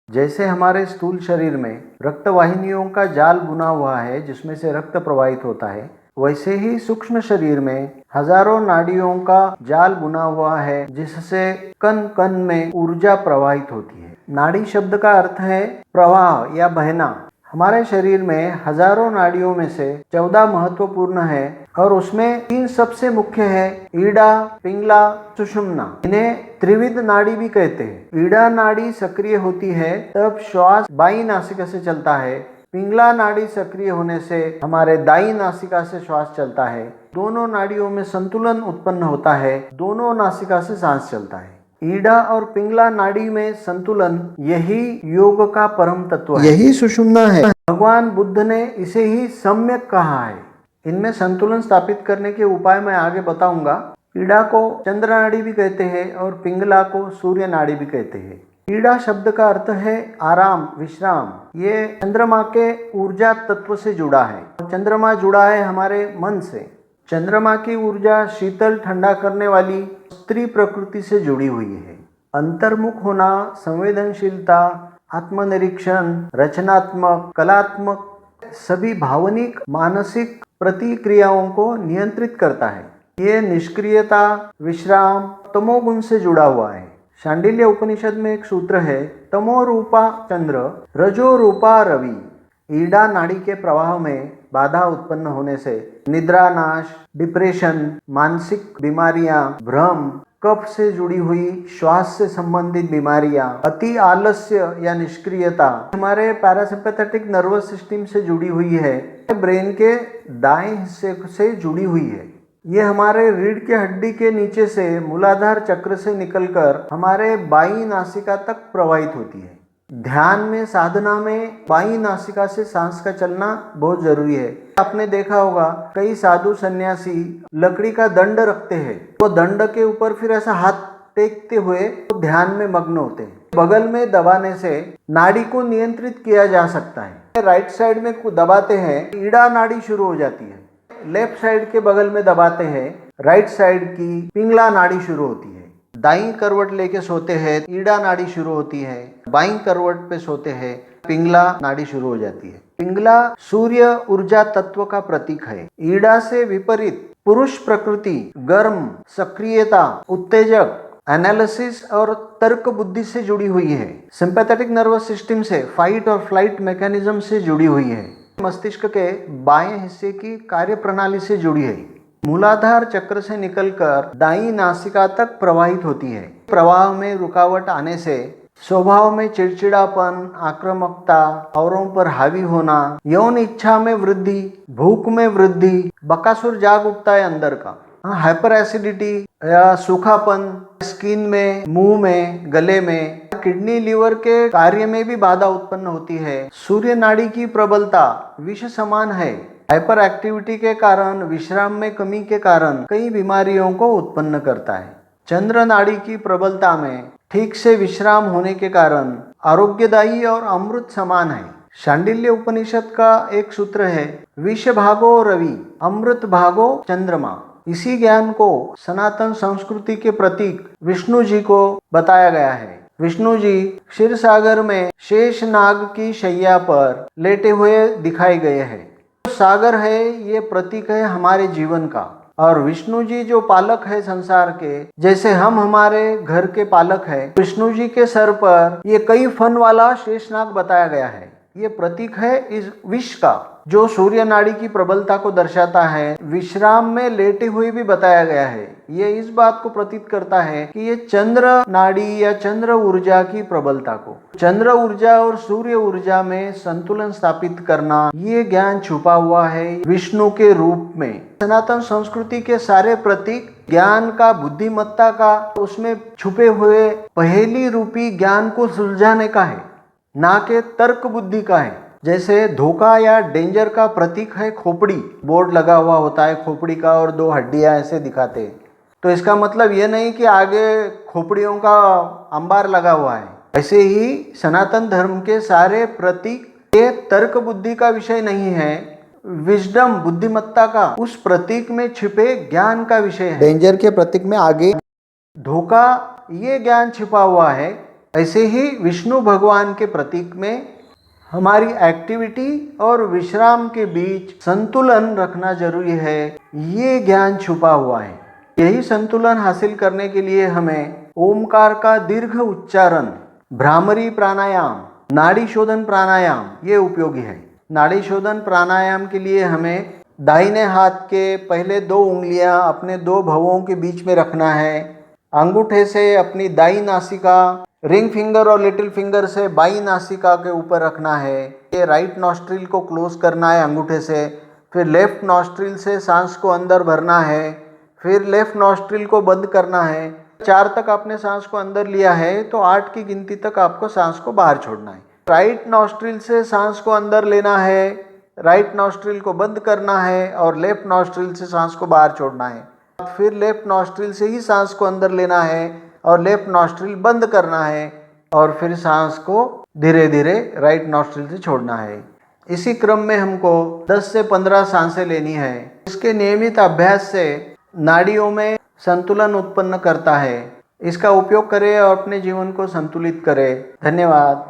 जैसे हमारे स्थूल शरीर में रक्त वाहिनियों का जाल बुना हुआ है जिसमें से रक्त प्रवाहित होता है, वैसे ही सूक्ष्म शरीर में हजारों नाड़ियों का जाल बुना हुआ है जिससे कण कण में ऊर्जा प्रवाहित होती है। नाड़ी शब्द का अर्थ है प्रवाह या बहना। हमारे शरीर में हजारों नाड़ियों में से 14 महत्वपूर्ण है और उसमें 3 सबसे मुख्य है, ईड़ा, पिंगला, सुषुम्ना। इन्हें त्रिविध नाड़ी भी कहते हैं। ईड़ा नाड़ी सक्रिय होती है तब श्वास बाई नासिका से चलता है। पिंगला नाड़ी सक्रिय होने से हमारे दाई नासिका से श्वास चलता है। दोनों नाड़ियों में संतुलन उत्पन्न होता है, दोनों नासिका से सांस चलता है। ईड़ा और पिंगला नाड़ी में संतुलन, यही योग का परम तत्व है, यही सुषुम्ना है। भगवान बुद्ध ने इसे ही सम्यक कहा है। इनमें संतुलन स्थापित करने के उपाय मैं आगे बताऊंगा। ईड़ा को चंद्र नाड़ी भी कहते हैं और पिंगला को सूर्य नाड़ी भी कहते हैं। ईड़ा शब्द का अर्थ है आराम, विश्राम। ये चंद्रमा के ऊर्जा तत्व से जुड़ा है। चंद्रमा जुड़ा है हमारे मन से। चंद्रमा की ऊर्जा शीतल ठंडा करने वाली स्त्री प्रकृति से जुड़ी हुई है। अंतर्मुख होना, संवेदनशीलता, आत्मनिरीक्षण, रचनात्मक, कलात्मक सभी भावनिक मानसिक प्रतिक्रियाओं को नियंत्रित करता है। ये निष्क्रियता, विश्राम, तमोगुण से जुड़ा हुआ है। शांडिल्य उपनिषद में एक सूत्र है, तमो रूपा चंद्र, रजो रूपा रवि। ईड़ा नाड़ी के प्रवाह में बाधा उत्पन्न होने से निद्रा नाश, डिप्रेशन, मानसिक बीमारियां, भ्रम, कफ से जुड़ी हुई श्वास से संबंधित बीमारियां, अति आलस्य या निष्क्रियता हमारे पैरासिम्पैथेटिक नर्वस सिस्टम से जुड़ी हुई है, ब्रेन के दाएं हिस्से से जुड़ी हुई है। ये हमारे रीढ़ के हड्डी के नीचे से मूलाधार चक्र से निकलकर हमारे बाई नासिका तक प्रवाहित होती है। ध्यान में, साधना में बाई नासिका से सांस का चलना बहुत जरूरी है। आपने देखा होगा कई साधु सन्यासी लकड़ी का दंड रखते हैं, वो दंड के ऊपर फिर ऐसा हाथ टेकते हुए तो ध्यान में मग्न होते हैं। बगल में दबाने से नाड़ी को नियंत्रित किया जा सकता है। राइट साइड में दबाते हैं, ईड़ा नाड़ी शुरू हो जाती है। लेफ्ट साइड के बगल में दबाते हैं, राइट साइड की पिंगला नाड़ी शुरू होती है। दाईं करवट लेके सोते हैं, ईड़ा नाड़ी शुरू होती है। बाईं करवट पे सोते हैं, पिंगला नाड़ी शुरू हो जाती है। पिंगला सूर्य ऊर्जा तत्व का प्रतीक है। ईड़ा से विपरीत पुरुष प्रकृति गर्म, सक्रियता, उत्तेजक, एनालिसिस और तर्क बुद्धि से जुड़ी हुई है। सिंपैथेटिक नर्वस सिस्टम से फाइट और फ्लाइट मैकेनिज्म से जुड़ी हुई है। मस्तिष्क के बाएं हिस्से की कार्य प्रणाली से जुड़ी है। मूलाधार चक्र से निकलकर दाईं नासिका तक प्रवाहित होती है। प्रवाह में रुकावट आने से स्वभाव में चिड़चिड़ापन, आक्रामकता, औरों पर हावी होना, यौन इच्छा में वृद्धि, भूख में वृद्धि, बकासुर जाग उठता है अंदर का, हाइपर एसिडिटी या सूखापन, स्किन में, मुंह में, गले में, किडनी लीवर के कार्य में भी बाधा उत्पन्न होती है। सूर्य नाड़ी की प्रबलता विष समान है। हाइपर एक्टिविटी के कारण, विश्राम में कमी के कारण कई बीमारियों को उत्पन्न करता है। चंद्र नाड़ी की प्रबलता में ठीक से विश्राम होने के कारण आरोग्यदायी और अमृत समान है। शांडिल्य उपनिषद का एक सूत्र है, विष भागो रवि, अमृत भागो चंद्रमा। इसी ज्ञान को सनातन संस्कृति के प्रतीक विष्णु जी को बताया गया है। विष्णु जी क्षीर सागर में शेष नाग की शैया पर लेटे हुए दिखाए गए हैं। सागर है, ये प्रतीक है हमारे जीवन का। और विष्णु जी जो पालक है संसार के, जैसे हम हमारे घर के पालक हैं, विष्णु जी के सर पर ये कई फन वाला शेषनाग बताया गया है। ये प्रतीक है इस विष का, जो सूर्य नाड़ी की प्रबलता को दर्शाता है। विश्राम में लेटे हुए भी बताया गया है। ये इस बात को प्रतीत करता है कि ये चंद्र नाड़ी या चंद्र ऊर्जा की प्रबलता को, चंद्र ऊर्जा और सूर्य ऊर्जा में संतुलन स्थापित करना, ये ज्ञान छुपा हुआ है विष्णु के रूप में। सनातन संस्कृति के सारे प्रतीक ज्ञान का, बुद्धिमत्ता का, उसमें छुपे हुए पहेली रूपी ज्ञान को सुलझाने का है, ना कि तर्क बुद्धि का है। जैसे धोखा या डेंजर का प्रतीक है खोपड़ी, बोर्ड लगा हुआ होता है खोपड़ी का और 2 हड्डियां ऐसे दिखाते हैं, तो इसका मतलब ये नहीं कि आगे खोपड़ियों का अंबार लगा हुआ है। ऐसे ही सनातन धर्म के सारे प्रतीक ये तर्क बुद्धि का विषय नहीं है, विजडम, बुद्धिमत्ता का उस प्रतीक में छिपे ज्ञान का विषय है। डेंजर के प्रतीक में आगे धोखा, ये ज्ञान छिपा हुआ है। ऐसे ही विष्णु भगवान के प्रतीक में हमारी एक्टिविटी और विश्राम के बीच संतुलन रखना जरूरी है। ये ज्ञान छुपा हुआ है। यही संतुलन हासिल करने के लिए हमें ओमकार का दीर्घ उच्चारण, भ्रामरी प्राणायाम, नाड़ी शोधन प्राणायाम ये उपयोगी है। नाड़ी शोधन प्राणायाम के लिए हमें दाहिने हाथ के पहले 2 उंगलियां अपने 2 भवों के बीच में रखना है। अंगूठे से अपनी दाई नासिका, रिंग फिंगर और लिटिल फिंगर से बाई नासिका के ऊपर रखना है। ये राइट नॉस्ट्रिल को क्लोज करना है अंगूठे से। फिर लेफ्ट नॉस्ट्रिल से सांस को अंदर भरना है। फिर लेफ्ट नॉस्ट्रिल को बंद करना है। 4 तक आपने सांस को अंदर लिया है तो 8 की गिनती तक आपको सांस को बाहर छोड़ना है। राइट नॉस्ट्रिल से सांस को अंदर लेना है, राइट नॉस्ट्रिल को बंद करना है और लेफ्ट नॉस्ट्रिल से सांस को बाहर छोड़ना है। फिर लेफ्ट नॉस्ट्रिल से ही सांस को अंदर लेना है और लेफ्ट नॉस्ट्रिल बंद करना है और फिर सांस को धीरे धीरे राइट नॉस्ट्रिल से छोड़ना है। इसी क्रम में हमको 10 से 15 सांसें लेनी है। इसके नियमित अभ्यास से नाड़ियों में संतुलन उत्पन्न करता है। इसका उपयोग करें और अपने जीवन को संतुलित करें। धन्यवाद।